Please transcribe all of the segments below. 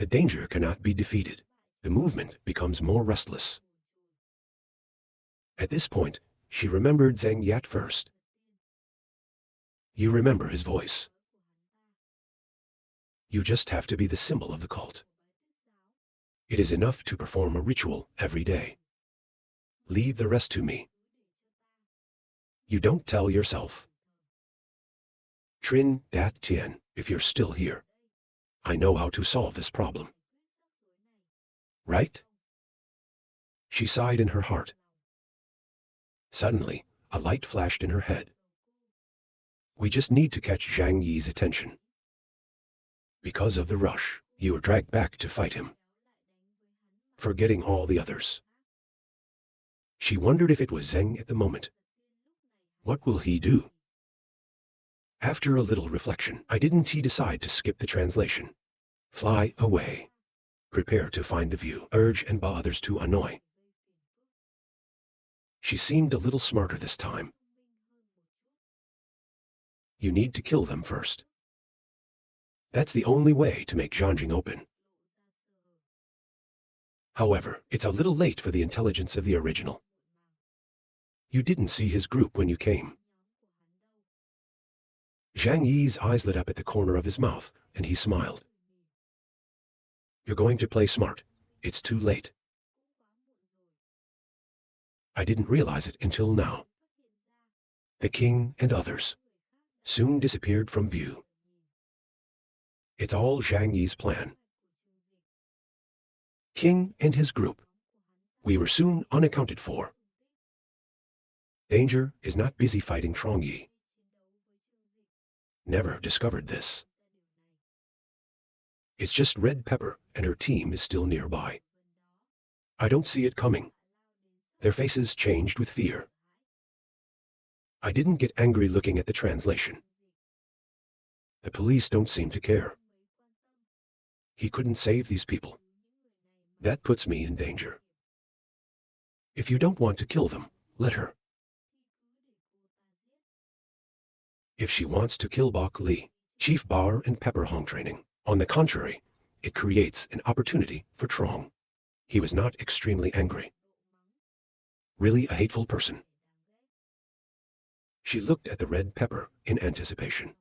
The danger cannot be defeated. The movement becomes more restless. At this point, she remembered Zhang Yat first. You remember his voice. You just have to be the symbol of the cult. It is enough to perform a ritual every day. Leave the rest to me. You don't tell yourself. Trin Dat Tien, if you're still here, I know how to solve this problem. Right? She sighed in her heart. Suddenly, a light flashed in her head. We just need to catch Zhang Yi's attention. Because of the rush, you were dragged back to fight him, forgetting all the others. She wondered if it was Zheng at the moment. What will he do? After a little reflection, didn't he decide to skip the translation? Fly away. Prepare to find the view. Urge and ba others to annoy. She seemed a little smarter this time. You need to kill them first. That's the only way to make Zhangjing open. However, it's a little late for the intelligence of the original. You didn't see his group when you came. Zhang Yi's eyes lit up at the corner of his mouth, and he smiled. You're going to play smart. It's too late. I didn't realize it until now. The king and others soon disappeared from view. It's all Zhang Yi's plan. King and his group. We were soon unaccounted for. Danger is not busy fighting Trong Yi. Never discovered this. It's just Red Pepper and her team is still nearby. I don't see it coming. Their faces changed with fear. I didn't get angry looking at the translation. The police don't seem to care. He couldn't save these people. That puts me in danger. If you don't want to kill them, let her. If she wants to kill Bok Li, Chief Bar and Pepper Hong training, on the contrary, it creates an opportunity for Trong. He was not extremely angry. Really a hateful person. She looked at the Red Pepper in anticipation.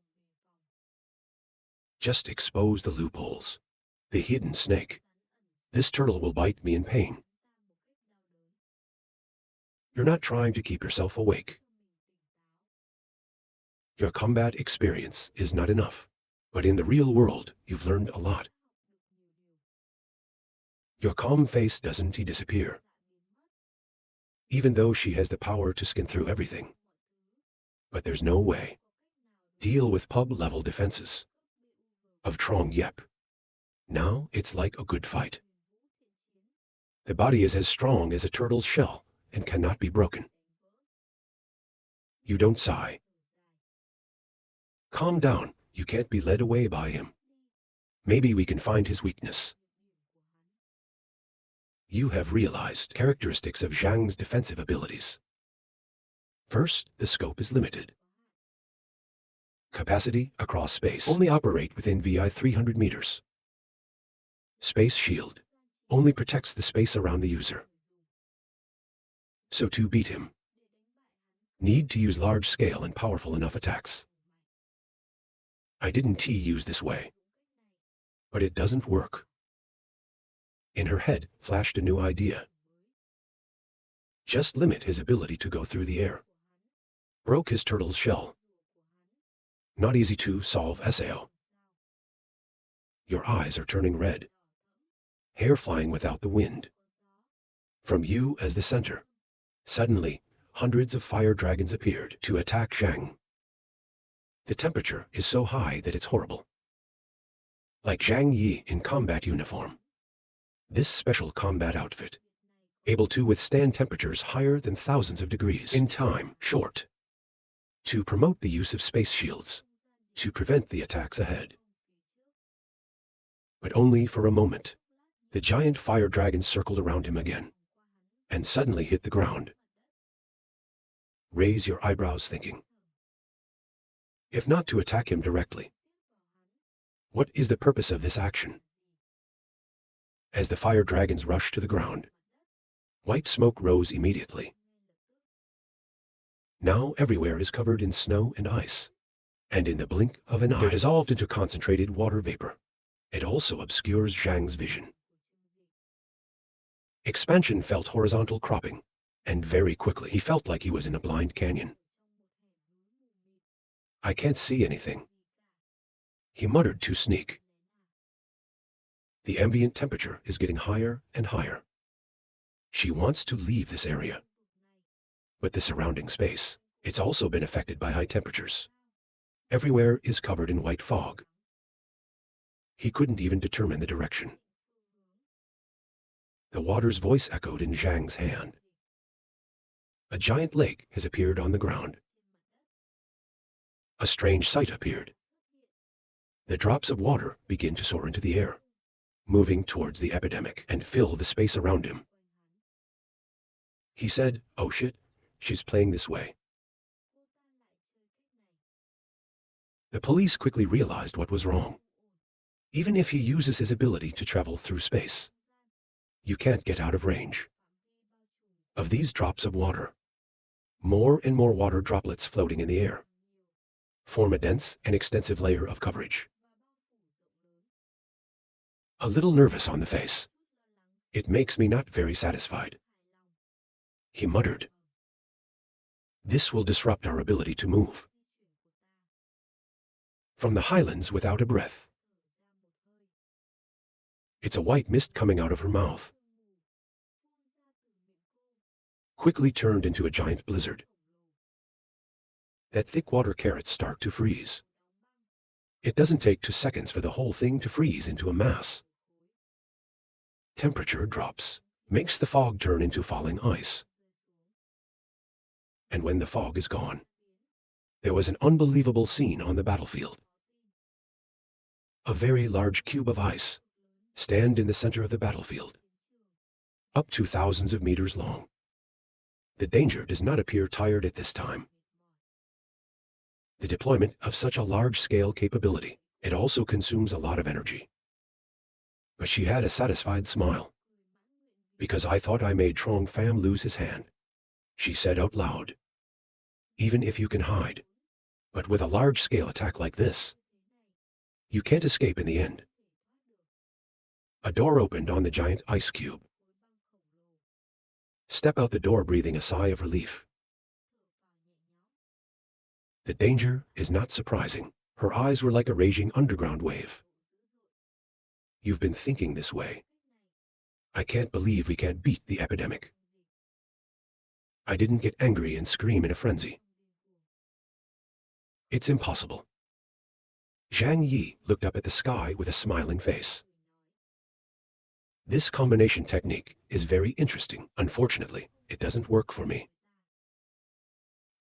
Just expose the loopholes. The hidden snake. This turtle will bite me in pain. You're not trying to keep yourself awake. Your combat experience is not enough, but in the real world, you've learned a lot. Your calm face doesn't disappear. Even though she has the power to skin through everything. But there's no way. Deal with pub-level defenses. Of Trong Yep. Now it's like a good fight. The body is as strong as a turtle's shell and cannot be broken. You don't sigh. Calm down, you can't be led away by him. Maybe we can find his weakness. You have realized characteristics of Zhang's defensive abilities. First, the scope is limited. Capacity across space. Only operate within VI 300 meters. Space shield. Only protects the space around the user. So to beat him, need to use large-scale and powerful enough attacks. I didn't use this way. But it doesn't work. In her head flashed a new idea. Just limit his ability to go through the air. Broke his turtle's shell. Not easy to solve, Sao. Your eyes are turning red. Hair flying without the wind. From you as the center. Suddenly, hundreds of fire dragons appeared to attack Zhang. The temperature is so high that it's horrible. Like Zhang Yi in combat uniform. This special combat outfit, able to withstand temperatures higher than thousands of degrees in time short. To promote the use of space shields, to prevent the attacks ahead. But only for a moment. The giant fire dragons circled around him again, and suddenly hit the ground. Raise your eyebrows thinking. If not to attack him directly. What is the purpose of this action? As the fire dragons rushed to the ground, white smoke rose immediately. Now everywhere is covered in snow and ice, and in the blink of an eye, they're dissolved into concentrated water vapor. It also obscures Zhang's vision. Expansion felt horizontal cropping, and very quickly he felt like he was in a blind canyon. I can't see anything, he muttered to sneak. The ambient temperature is getting higher and higher. She wants to leave this area. But the surrounding space, it's also been affected by high temperatures. Everywhere is covered in white fog. He couldn't even determine the direction. The water's voice echoed in Zhang's hand. A giant lake has appeared on the ground. A strange sight appeared. The drops of water begin to soar into the air, moving towards the epidemic and fill the space around him. He said, "Oh shit, she's playing this way." The police quickly realized what was wrong. Even if he uses his ability to travel through space, you can't get out of range of these drops of water. More and more water droplets floating in the air form a dense and extensive layer of coverage. A little nervous on the face. It makes me not very satisfied, he muttered. This will disrupt our ability to move. From the highlands without a breath. It's a white mist coming out of her mouth. Quickly turned into a giant blizzard. That thick water carrots start to freeze. It doesn't take 2 seconds for the whole thing to freeze into a mass. Temperature drops, makes the fog turn into falling ice. And when the fog is gone, there was an unbelievable scene on the battlefield. A very large cube of ice stand in the center of the battlefield, up to thousands of meters long. The danger does not appear tired at this time. The deployment of such a large-scale capability, it also consumes a lot of energy. But she had a satisfied smile. Because I thought I made Trong Pham lose his hand, she said out loud. Even if you can hide, but with a large-scale attack like this, you can't escape in the end. A door opened on the giant ice cube. Step out the door breathing a sigh of relief. The danger is not surprising. Her eyes were like a raging underground wave. You've been thinking this way. I can't believe we can't beat the epidemic. I didn't get angry and scream in a frenzy. It's impossible. Zhang Yi looked up at the sky with a smiling face. This combination technique is very interesting. Unfortunately, it doesn't work for me.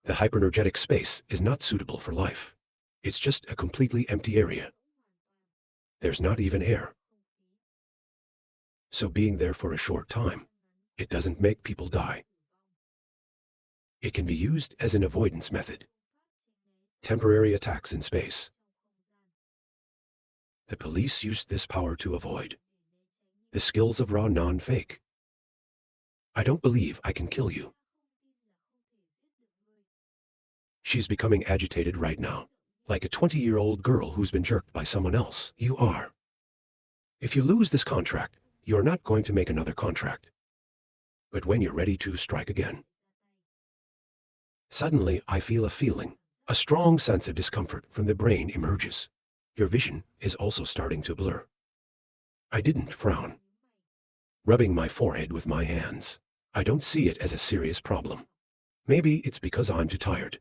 The hypernergetic space is not suitable for life. It's just a completely empty area. There's not even air. So being there for a short time, it doesn't make people die. It can be used as an avoidance method. Temporary attacks in space. The police used this power to avoid the skills of raw non-fake. I don't believe I can kill you. She's becoming agitated right now, like a 20-year-old girl who's been jerked by someone else. You are. If you lose this contract, you're not going to make another contract. But when you're ready to strike again. Suddenly, I feel a feeling. A strong sense of discomfort from the brain emerges. Your vision is also starting to blur. I didn't frown. Rubbing my forehead with my hands. I don't see it as a serious problem. Maybe it's because I'm too tired.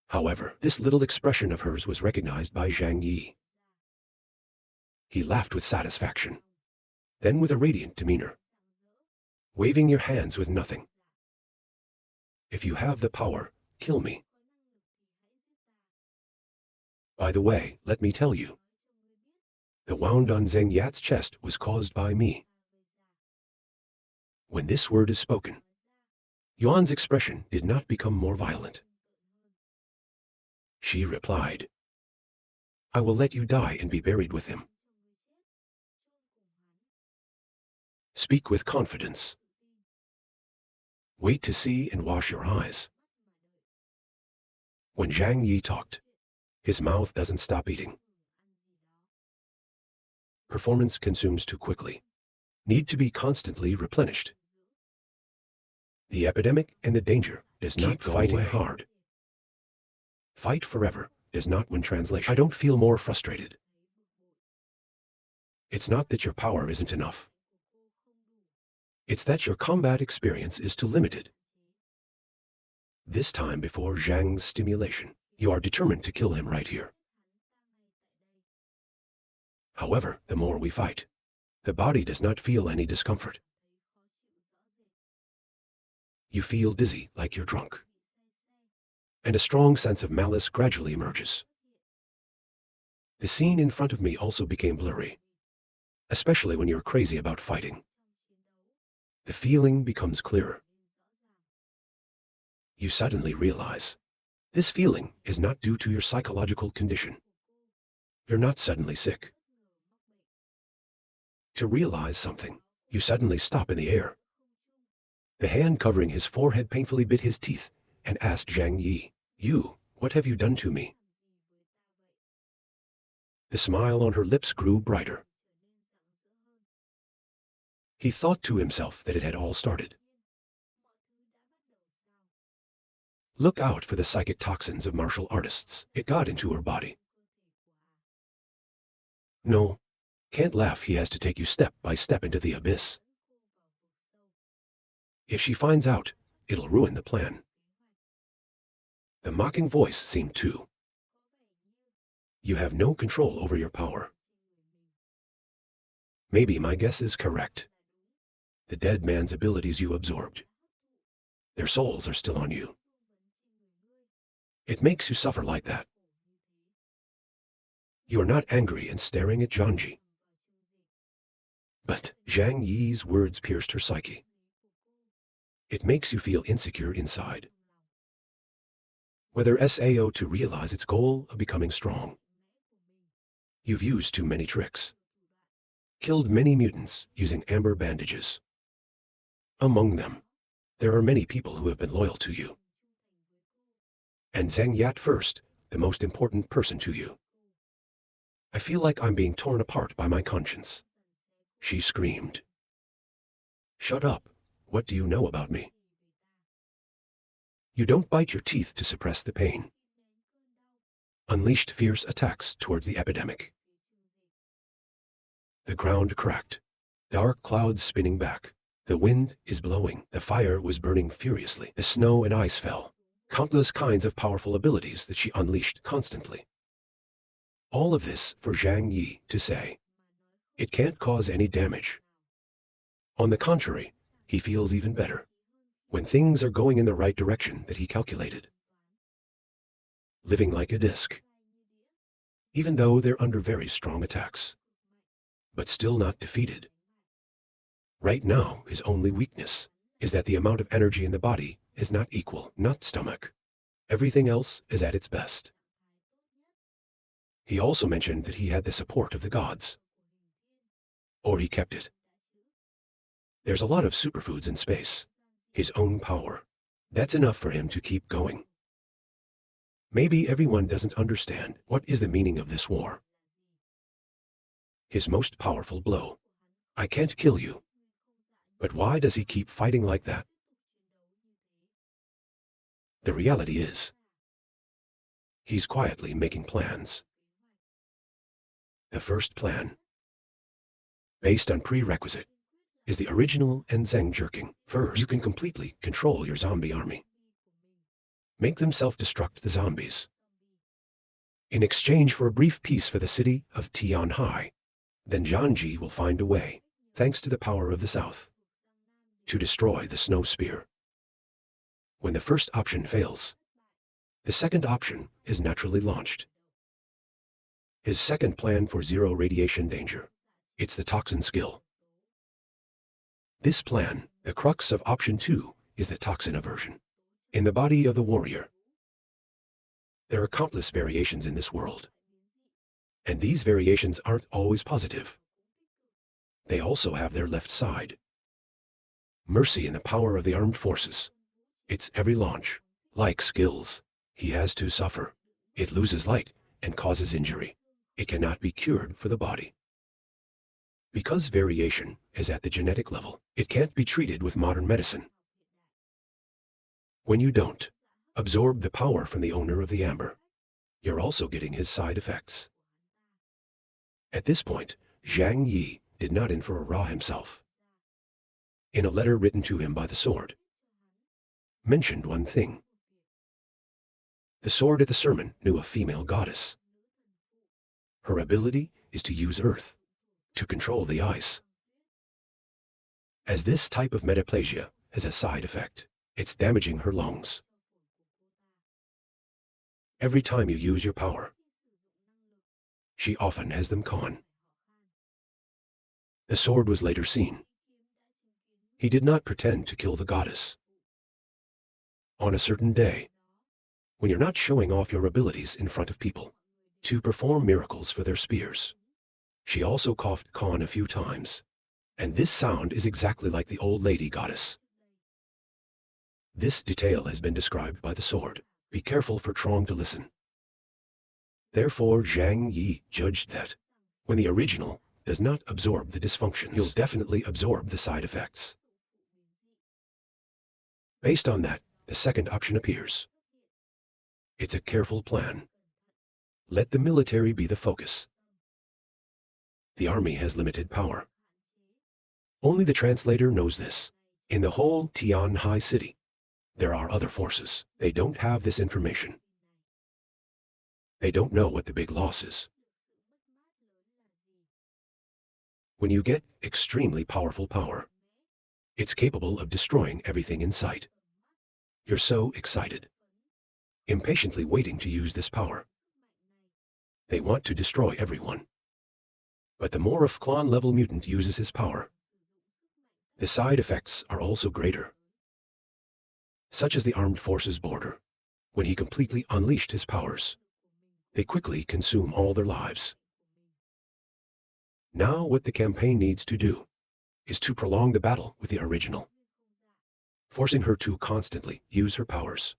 However, this little expression of hers was recognized by Zhang Yi. He laughed with satisfaction. Then with a radiant demeanor. Waving your hands with nothing. If you have the power, kill me. By the way, let me tell you. The wound on Zheng Yat's chest was caused by me. When this word is spoken, Yuan's expression did not become more violent. She replied, I will let you die and be buried with him. Speak with confidence. Wait to see and wash your eyes. When Zhang Yi talked, his mouth doesn't stop eating. Performance consumes too quickly. Need to be constantly replenished. The epidemic and the danger does not go fighting away. Hard. Fight forever does not win translation. I don't feel more frustrated. It's not that your power isn't enough. It's that your combat experience is too limited. This time before Zhang's stimulation, you are determined to kill him right here. However, the more we fight, the body does not feel any discomfort. You feel dizzy like you're drunk. And a strong sense of malice gradually emerges. The scene in front of me also became blurry, especially when you're crazy about fighting. The feeling becomes clearer. You suddenly realize this feeling is not due to your psychological condition. You're not suddenly sick. To realize something, you suddenly stop in the air. The hand covering his forehead painfully bit his teeth and asked Zhang Yi, what have you done to me? The smile on her lips grew brighter. He thought to himself that it had all started. Look out for the psychic toxins of martial artists. It got into her body. No, can't laugh. He has to take you step by step into the abyss. If she finds out, it'll ruin the plan. The mocking voice seemed to. You have no control over your power. Maybe my guess is correct. The dead man's abilities you absorbed. Their souls are still on you. It makes you suffer like that. You are not angry and staring at Zhangji. But Zhang Yi's words pierced her psyche. It makes you feel insecure inside. Whether SAO to realize its goal of becoming strong. You've used too many tricks. Killed many mutants using amber bandages. Among them, there are many people who have been loyal to you. And Zheng Yat first, the most important person to you. I feel like I'm being torn apart by my conscience. She screamed. Shut up. What do you know about me? You don't bite your teeth to suppress the pain. Unleashed fierce attacks towards the epidemic. The ground cracked. Dark clouds spinning back. The wind is blowing. The fire was burning furiously. The snow and ice fell. Countless kinds of powerful abilities that she unleashed constantly. All of this for Zhang Yi to say. It can't cause any damage. On the contrary, he feels even better when things are going in the right direction that he calculated. Living like a disc. Even though they're under very strong attacks. But still not defeated. Right now, his only weakness is that the amount of energy in the body is not equal, not stomach. Everything else is at its best. He also mentioned that he had the support of the gods. Or he kept it. There's a lot of superfoods in space. His own power. That's enough for him to keep going. Maybe everyone doesn't understand what is the meaning of this war. His most powerful blow. I can't kill you. But why does he keep fighting like that? The reality is, he's quietly making plans. The first plan, based on prerequisite, is the original and Zeng jerking. First, you can completely control your zombie army. Make them self-destruct the zombies. In exchange for a brief peace for the city of Tianhai, then Zhangji will find a way, thanks to the power of the south, to destroy the snow spear. When the first option fails, the second option is naturally launched. His second plan for zero radiation danger. It's the toxin skill. This plan, the crux of option 2, is the toxin aversion. In the body of the warrior. There are countless variations in this world. And these variations aren't always positive. They also have their left side. mercy in the power of the armed forces. Its every launch, like skills, he has to suffer. It loses light and causes injury. It cannot be cured for the body. Because variation is at the genetic level, it can't be treated with modern medicine. When you don't absorb the power from the owner of the amber, you're also getting his side effects. At this point, Zhang Yi did not infer Ra himself. In a letter written to him by the sword, mentioned one thing. The sword at the sermon knew a female goddess. Her ability is to use earth to control the ice. As this type of metaplasia has a side effect, it's damaging her lungs. Every time you use your power, she often has them gone. The sword was later seen. He did not pretend to kill the goddess. On a certain day, when you're not showing off your abilities in front of people, to perform miracles for their spears, she also coughed Khan a few times, and this sound is exactly like the old lady goddess. This detail has been described by the sword. Be careful for Trong to listen. Therefore, Zhang Yi judged that when the original does not absorb the dysfunctions, you'll definitely absorb the side effects. Based on that, the second option appears. It's a careful plan. Let the military be the focus. The army has limited power. Only the translator knows this. In the whole Tianhai city, there are other forces. They don't have this information. They don't know what the big loss is. When you get extremely powerful power, it's capable of destroying everything in sight. You're so excited, impatiently waiting to use this power. They want to destroy everyone. But the more a clone-level mutant uses his power, the side effects are also greater. Such as the armed forces border, when he completely unleashed his powers, they quickly consume all their lives. Now what the campaign needs to do is to prolong the battle with the original, forcing her to constantly use her powers.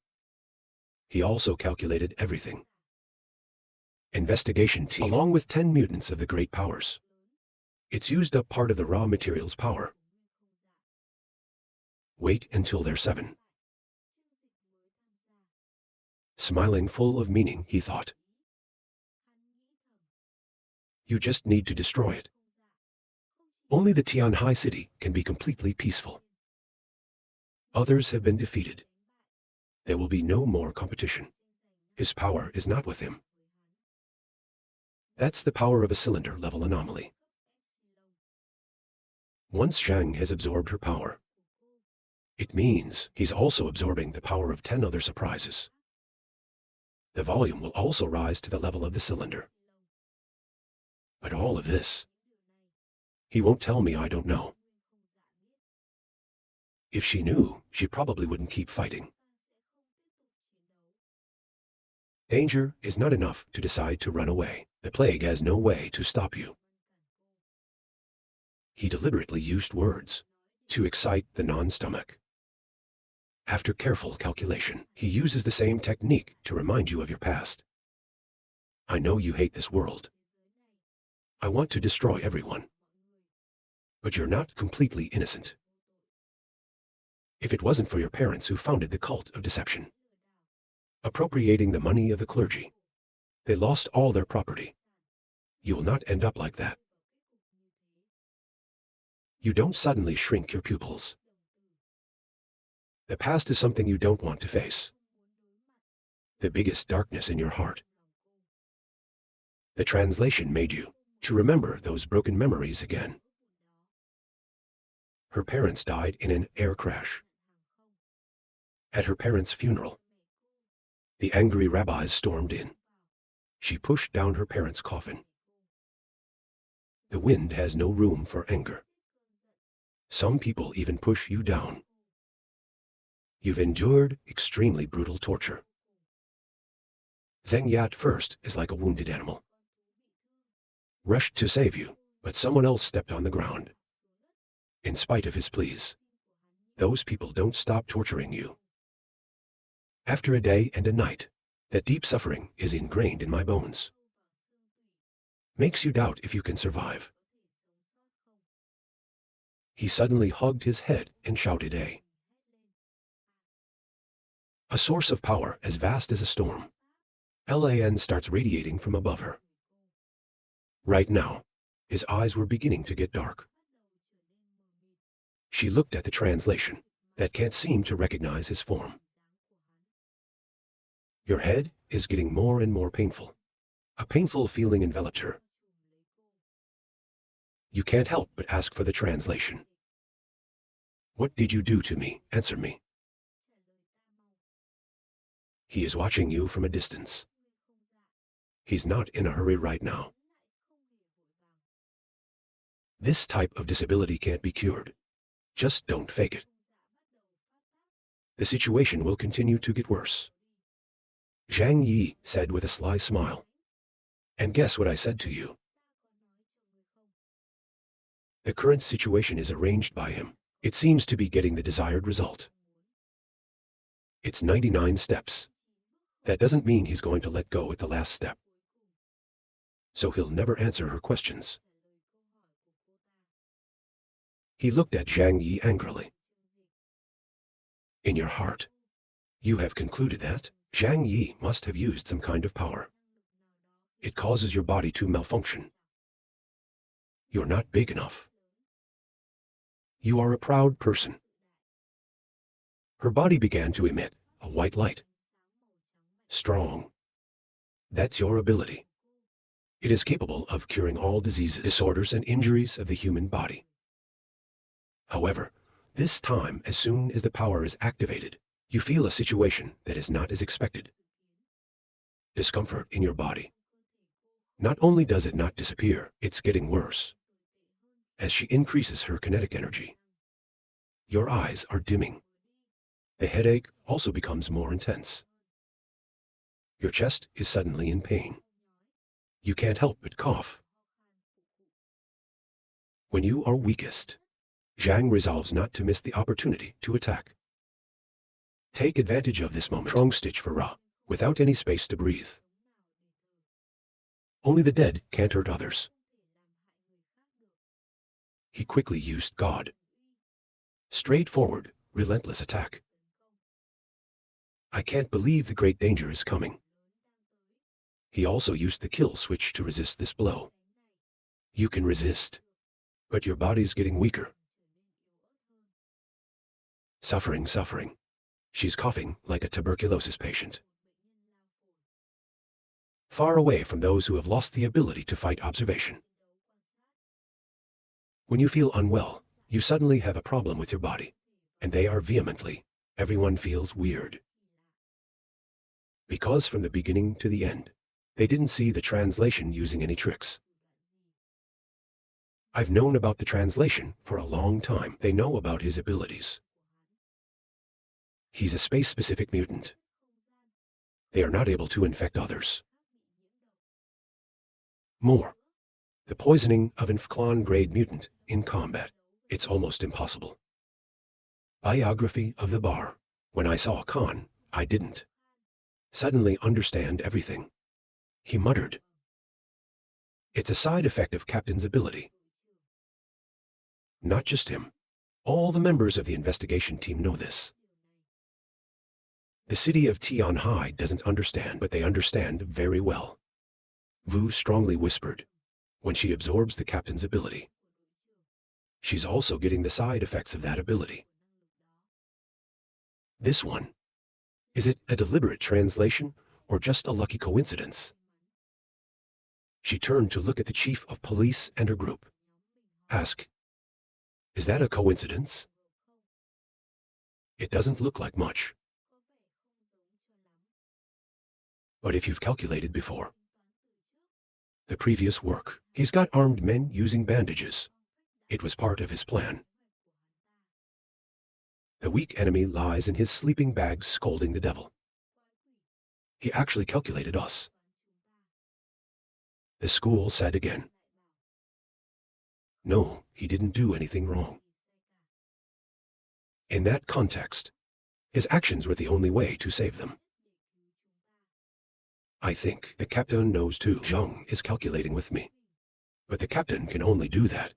He also calculated everything. Investigation team, along with 10 mutants of the great powers. It's used up part of the raw material's power. Wait until they're 7. Smiling full of meaning, he thought. You just need to destroy it. Only the Tianhai city can be completely peaceful. Others have been defeated. There will be no more competition. His power is not with him. That's the power of a cylinder-level anomaly. Once Zhang has absorbed her power, it means he's also absorbing the power of 10 other surprises. The volume will also rise to the level of the cylinder. But all of this, he won't tell me. I don't know. If she knew, she probably wouldn't keep fighting. Danger is not enough to decide to run away. The plague has no way to stop you. He deliberately used words to excite the non-stomach. After careful calculation, he uses the same technique to remind you of your past. I know you hate this world. I want to destroy everyone. But you're not completely innocent. If it wasn't for your parents who founded the cult of deception, appropriating the money of the clergy, they lost all their property. You will not end up like that. You don't suddenly shrink your pupils. The past is something you don't want to face. The biggest darkness in your heart. The translation made you to remember those broken memories again. Her parents died in an air crash. At her parents' funeral, the angry rabbis stormed in. She pushed down her parents' coffin. The wind has no room for anger. Some people even push you down. You've endured extremely brutal torture. Zheng Yat first is like a wounded animal. Rushed to save you, but someone else stepped on the ground. In spite of his pleas, those people don't stop torturing you. After a day and a night, that deep suffering is ingrained in my bones. Makes you doubt if you can survive. He suddenly hugged his head and shouted a source of power as vast as a storm. LAN starts radiating from above her. Right now, his eyes were beginning to get dark. She looked at the translation that can't seem to recognize his form. Your head is getting more and more painful. A painful feeling enveloped her. You can't help but ask for the translation. What did you do to me? Answer me. He is watching you from a distance. He's not in a hurry right now. This type of disability can't be cured. Just don't fake it. The situation will continue to get worse. Zhang Yi said with a sly smile. And guess what I said to you? The current situation is arranged by him. It seems to be getting the desired result. It's 99 steps. That doesn't mean he's going to let go at the last step. So he'll never answer her questions. He looked at Zhang Yi angrily. In your heart, you have concluded that Zhang Yi must have used some kind of power. It causes your body to malfunction. You're not big enough. You are a proud person. Her body began to emit a white light. Strong. That's your ability. It is capable of curing all diseases, disorders, and injuries of the human body. However, this time, as soon as the power is activated, you feel a situation that is not as expected. Discomfort in your body. Not only does it not disappear, it's getting worse. As she increases her kinetic energy, your eyes are dimming. The headache also becomes more intense. Your chest is suddenly in pain. You can't help but cough. When you are weakest, Zhang resolves not to miss the opportunity to attack. Take advantage of this moment. Strong stitch for Ra, without any space to breathe. Only the dead can't hurt others. He quickly used God. Straightforward, relentless attack. I can't believe the great danger is coming. He also used the kill switch to resist this blow. You can resist, but your body's getting weaker. Suffering. She's coughing like a tuberculosis patient. Far away from those who have lost the ability to fight observation. When you feel unwell, you suddenly have a problem with your body, and they are vehemently. Everyone feels weird. Because from the beginning to the end, they didn't see the translation using any tricks. I've known about the translation for a long time. They know about his abilities. He's a space-specific mutant. They are not able to infect others. More. The poisoning of an clone-grade mutant in combat. It's almost impossible. Biography of the Bar. When I saw Khan, I didn't suddenly understand everything. He muttered. It's a side effect of Captain's ability. Not just him. All the members of the investigation team know this. The city of Tianhai doesn't understand, but they understand very well. Vu strongly whispered. When she absorbs the Captain's ability, she's also getting the side effects of that ability. This one. Is it a deliberate translation or just a lucky coincidence? She turned to look at the chief of police and her group. Ask, is that a coincidence? It doesn't look like much. But if you've calculated before, the previous work, he's got armed men using bandages. It was part of his plan. The weak enemy lies in his sleeping bag scolding the devil. He actually calculated us. The school said again. No, he didn't do anything wrong. In that context, his actions were the only way to save them. I think the captain knows too. Zhang is calculating with me. But the captain can only do that.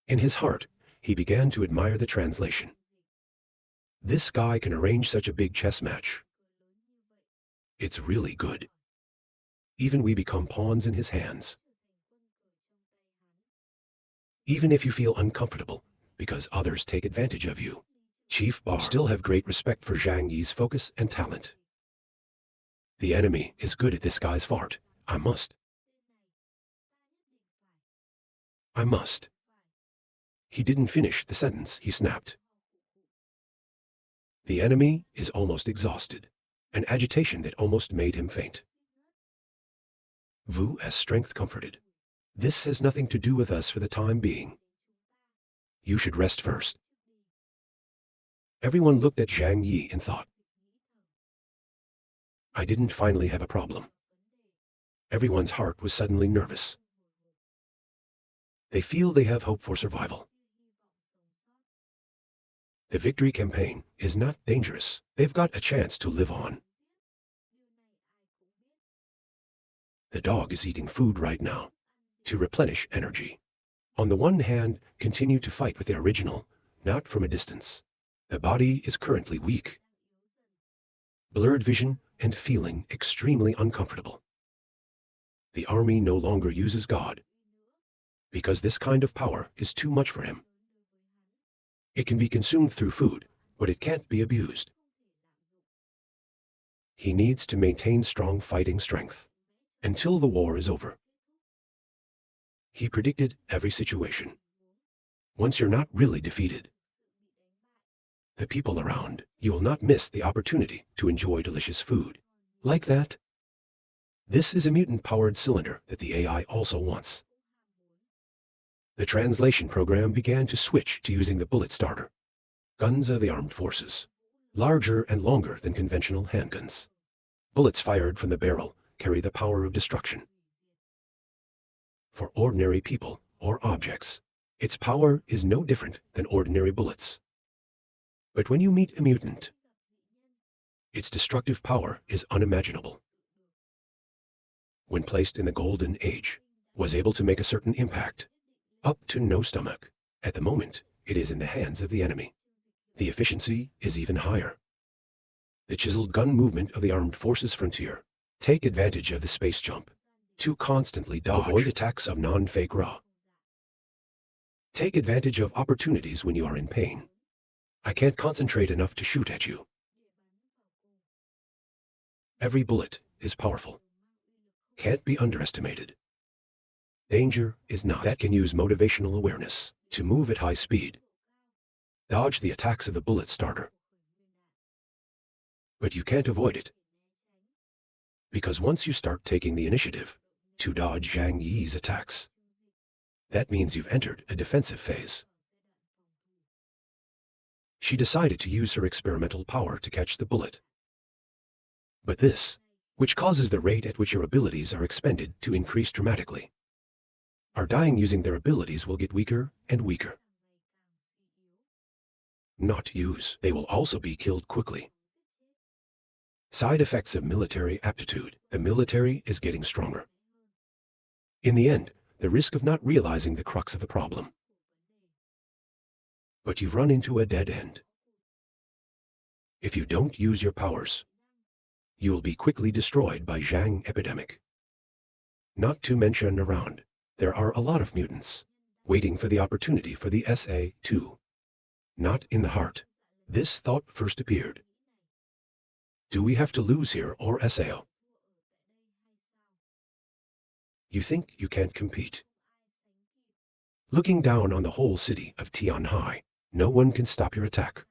In his heart, he began to admire the translation. This guy can arrange such a big chess match. It's really good. Even we become pawns in his hands. Even if you feel uncomfortable, because others take advantage of you. Chief Bar still have great respect for Zhang Yi's focus and talent. The enemy is good at this guy's fart. I must. He didn't finish the sentence, he snapped. The enemy is almost exhausted, an agitation that almost made him faint. Wu's strength comforted. This has nothing to do with us for the time being. You should rest first. Everyone looked at Zhang Yi and thought. I didn't finally have a problem. Everyone's heart was suddenly nervous. They feel they have hope for survival. The victory campaign is not dangerous. They've got a chance to live on. The dog is eating food right now to replenish energy. On the one hand, continue to fight with the original, not from a distance. The body is currently weak. Blurred vision and feeling extremely uncomfortable. The army no longer uses God, because this kind of power is too much for him. It can be consumed through food, but it can't be abused. He needs to maintain strong fighting strength until the war is over. He predicted every situation. Once you're not really defeated, the people around, you will not miss the opportunity to enjoy delicious food. Like that. This is a mutant-powered cylinder that the AI also wants. The translation program began to switch to using the bullet starter. Guns of the armed forces, larger and longer than conventional handguns. Bullets fired from the barrel carry the power of destruction. For ordinary people or objects, its power is no different than ordinary bullets. But when you meet a mutant, its destructive power is unimaginable. When placed in the Golden Age, was able to make a certain impact, up to no stomach. At the moment, it is in the hands of the enemy. The efficiency is even higher. The chiseled gun movement of the armed forces frontier. Take advantage of the space jump to constantly dodge. Avoid attacks of non-fake Ra. Take advantage of opportunities when you are in pain. I can't concentrate enough to shoot at you. Every bullet is powerful. Can't be underestimated. Danger is not. That can use motivational awareness to move at high speed. Dodge the attacks of the bullet starter. But you can't avoid it. Because once you start taking the initiative to dodge Zhang Yi's attacks, that means you've entered a defensive phase. She decided to use her experimental power to catch the bullet. But this, which causes the rate at which your abilities are expended to increase dramatically. Are dying using their abilities will get weaker and weaker. Not use, they will also be killed quickly. Side effects of military aptitude. The military is getting stronger. In the end, the risk of not realizing the crux of the problem. But you've run into a dead end. If you don't use your powers, you will be quickly destroyed by Zhang epidemic. Not to mention around, there are a lot of mutants waiting for the opportunity for the SA-2. Not in the heart. This thought first appeared. Do we have to lose here or SAO? You think you can't compete. Looking down on the whole city of Tianhai, no one can stop your attack.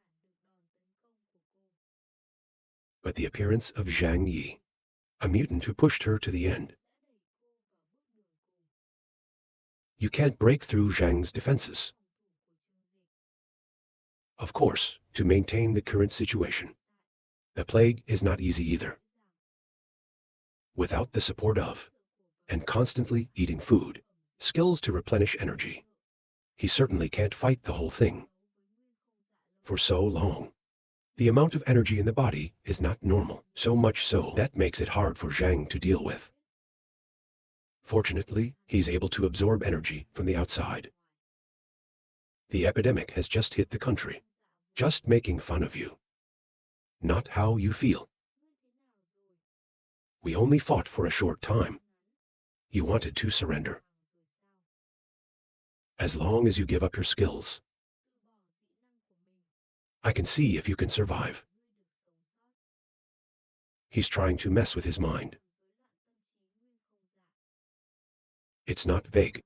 But the appearance of Zhang Yi, a mutant who pushed her to the end. You can't break through Zhang's defenses. Of course, to maintain the current situation, the plague is not easy either. Without the support of, and constantly eating food, skills to replenish energy, he certainly can't fight the whole thing. for so long. The amount of energy in the body is not normal, so much so that makes it hard for Zhang to deal with. Fortunately, he's able to absorb energy from the outside. The epidemic has just hit the country. Just making fun of you. Not how you feel. We only fought for a short time. You wanted to surrender. As long as you give up your skills, I can see if you can survive. He's trying to mess with his mind. It's not vague,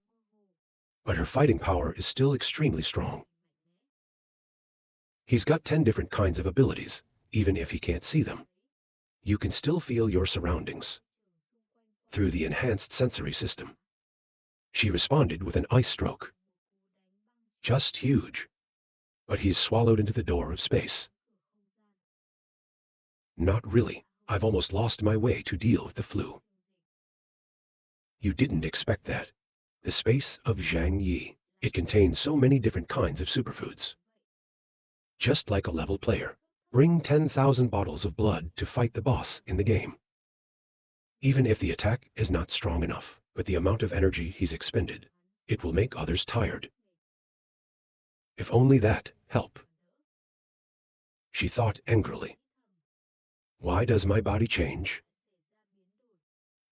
but her fighting power is still extremely strong. He's got 10 different kinds of abilities, even if he can't see them. You can still feel your surroundings through the enhanced sensory system. She responded with an ice stroke. Just huge. But he's swallowed into the door of space. Not really. I've almost lost my way to deal with the flu. You didn't expect that. The space of Zhang Yi. It contains so many different kinds of superfoods. Just like a level player. Bring 10,000 bottles of blood to fight the boss in the game. Even if the attack is not strong enough, but the amount of energy he's expended, it will make others tired. If only that help. She thought angrily. Why does my body change?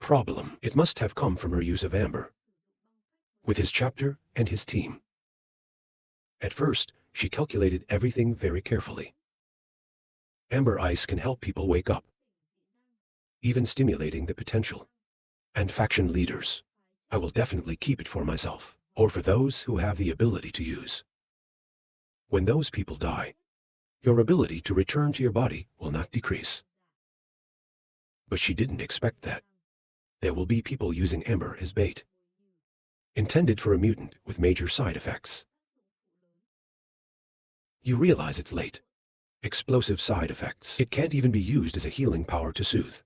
Problem. It must have come from her use of amber. With his chapter and his team. At first, she calculated everything very carefully. Amber ice can help people wake up, even stimulating the potential. And faction leaders. I will definitely keep it for myself, or for those who have the ability to use. When those people die, your ability to return to your body will not decrease. But she didn't expect that. There will be people using amber as bait. Intended for a mutant with major side effects. You realize it's late. Explosive side effects. It can't even be used as a healing power to soothe.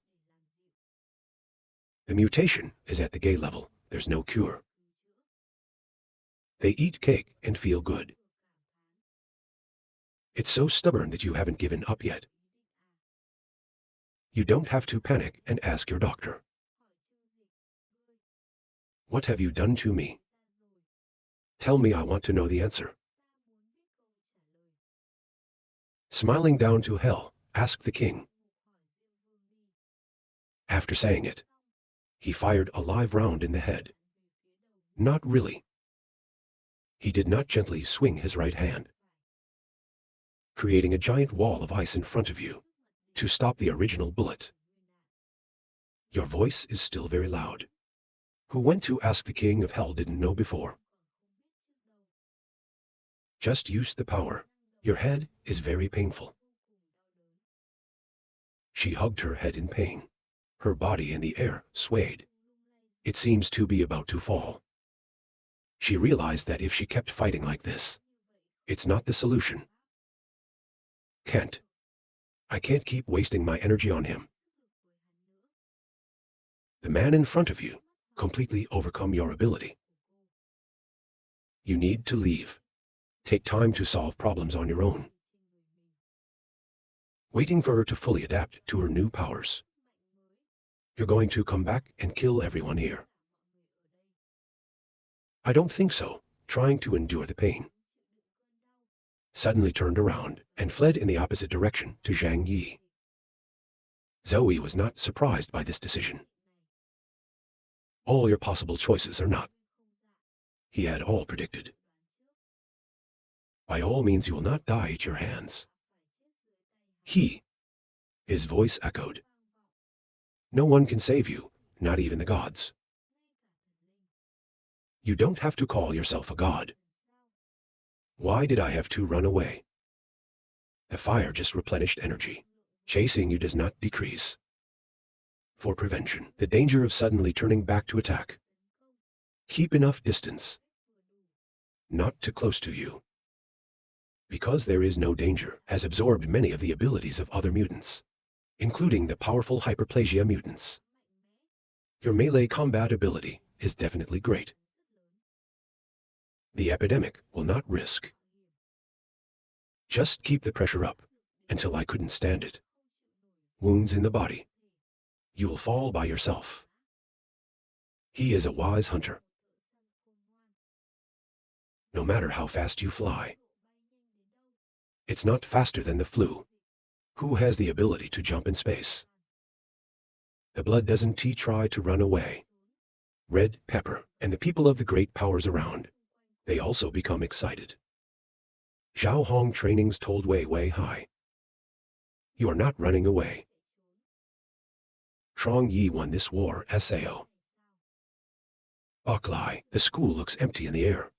The mutation is at the gay level. There's no cure. They eat cake and feel good. It's so stubborn that you haven't given up yet. You don't have to panic and ask your doctor. What have you done to me? Tell me, I want to know the answer. Smiling down to hell, ask the king. After saying it, he fired a live round in the head. Not really. He did not gently swing his right hand, creating a giant wall of ice in front of you to stop the original bullet. Your voice is still very loud. Who went to ask the king of hell didn't know before. Just use the power. Your head is very painful. She hugged her head in pain. Her body in the air swayed. It seems to be about to fall. She realized that if she kept fighting like this, it's not the solution. I can't keep wasting my energy on him. The man in front of you completely overcome your ability. You need to leave. Take time to solve problems on your own. Waiting for her to fully adapt to her new powers. You're going to come back and kill everyone here. I don't think so, trying to endure the pain. Suddenly turned around and fled in the opposite direction to Zhang Yi. Zoe was not surprised by this decision. All your possible choices are not. He had all predicted. By all means, you will not die at your hands. His voice echoed. No one can save you, not even the gods. You don't have to call yourself a god. Why did I have to run away? The fire just replenished energy. Chasing you does not decrease. For prevention, the danger of suddenly turning back to attack. Keep enough distance. Not too close to you. Because there is no danger, has absorbed many of the abilities of other mutants, including the powerful hyperplasia mutants. Your melee combat ability is definitely great. The epidemic will not risk. Just keep the pressure up, until I couldn't stand it. Wounds in the body. You will fall by yourself. He is a wise hunter. No matter how fast you fly. It's not faster than the flu. Who has the ability to jump in space? The blood doesn't try to run away. Red pepper and the people of the great powers around. They also become excited. Zhao Hong trainings told way high. You are not running away. Trong Yi won this war, Sao. Baklai, the school looks empty in the air.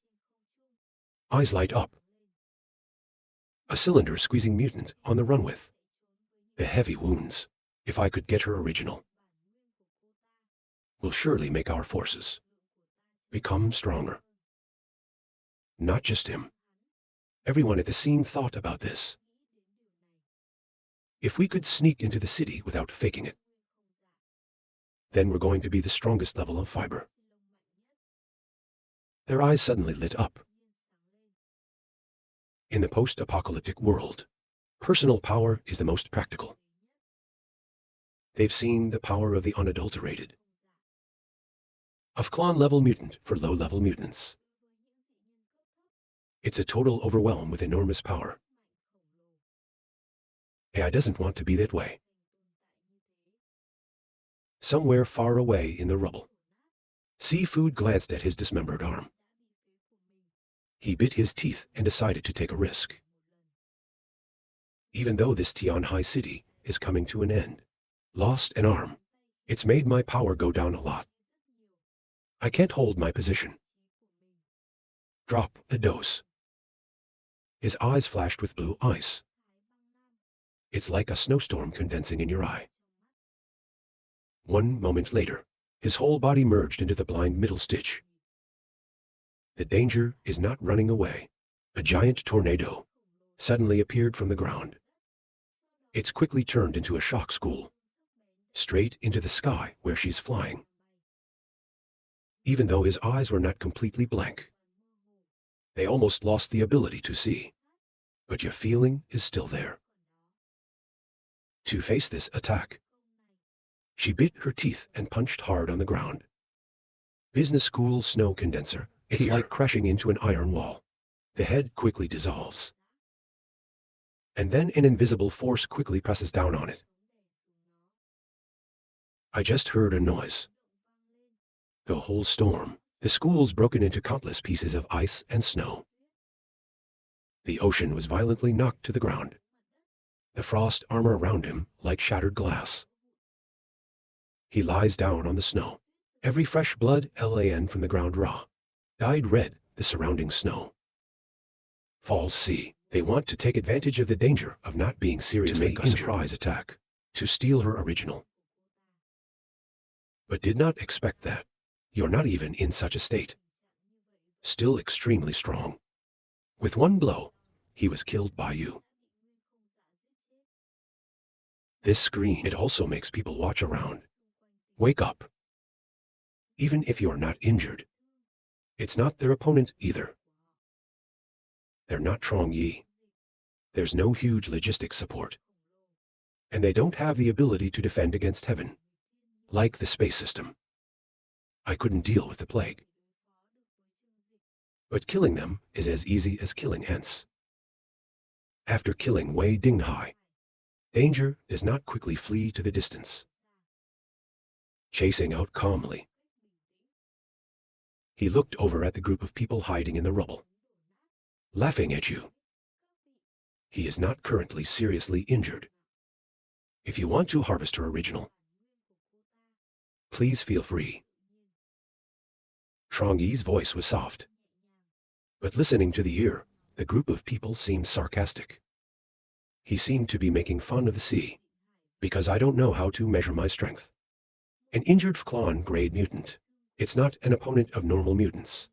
Eyes light up. A cylinder squeezing mutant on the run with. The heavy wounds, if I could get her original, will surely make our forces become stronger. Not just him. Everyone at the scene thought about this. If we could sneak into the city without faking it, then we're going to be the strongest level of fiber. Their eyes suddenly lit up. In the post-apocalyptic world, personal power is the most practical. They've seen the power of the unadulterated. Of clone-level mutant for low-level mutants. It's a total overwhelm with enormous power. AI doesn't want to be that way. Somewhere far away in the rubble, Seafood glanced at his dismembered arm. He bit his teeth and decided to take a risk. Even though this Tian High city is coming to an end, lost an arm, it's made my power go down a lot. I can't hold my position. Drop a dose. His eyes flashed with blue ice. It's like a snowstorm condensing in your eye. 1 moment later, his whole body merged into the blind middle stitch. The danger is not running away. A giant tornado suddenly appeared from the ground. It's quickly turned into a shock school, straight into the sky where she's flying. Even though his eyes were not completely blank, they almost lost the ability to see. But your feeling is still there. To face this attack, she bit her teeth and punched hard on the ground. Business school snow condenser. It's like crashing into an iron wall. The head quickly dissolves. And then an invisible force quickly presses down on it. I just heard a noise. The whole storm. The school's broken into countless pieces of ice and snow. The ocean was violently knocked to the ground. The frost armor around him like shattered glass. He lies down on the snow. Every fresh blood LAN from the ground raw. Dyed red the surrounding snow. Falls see. They want to take advantage of the danger of not being seriously to make a surprise attack. To steal her original. But did not expect that. You're not even in such a state. Still extremely strong. With one blow, he was killed by you. This screen, it also makes people watch around. Wake up. Even if you're not injured. It's not their opponent either. They're not Trong Yi. There's no huge logistics support. And they don't have the ability to defend against heaven. Like the space system. I couldn't deal with the plague. But killing them is as easy as killing ants. After killing Wei Dinghai, danger does not quickly flee to the distance. Chasing out calmly. He looked over at the group of people hiding in the rubble. Laughing at you. He is not currently seriously injured. If you want to harvest her original, please feel free. Trong Yi's voice was soft. But listening to the ear, the group of people seemed sarcastic. He seemed to be making fun of the sea. Because I don't know how to measure my strength. An injured clone grade mutant. It's not an opponent of normal mutants.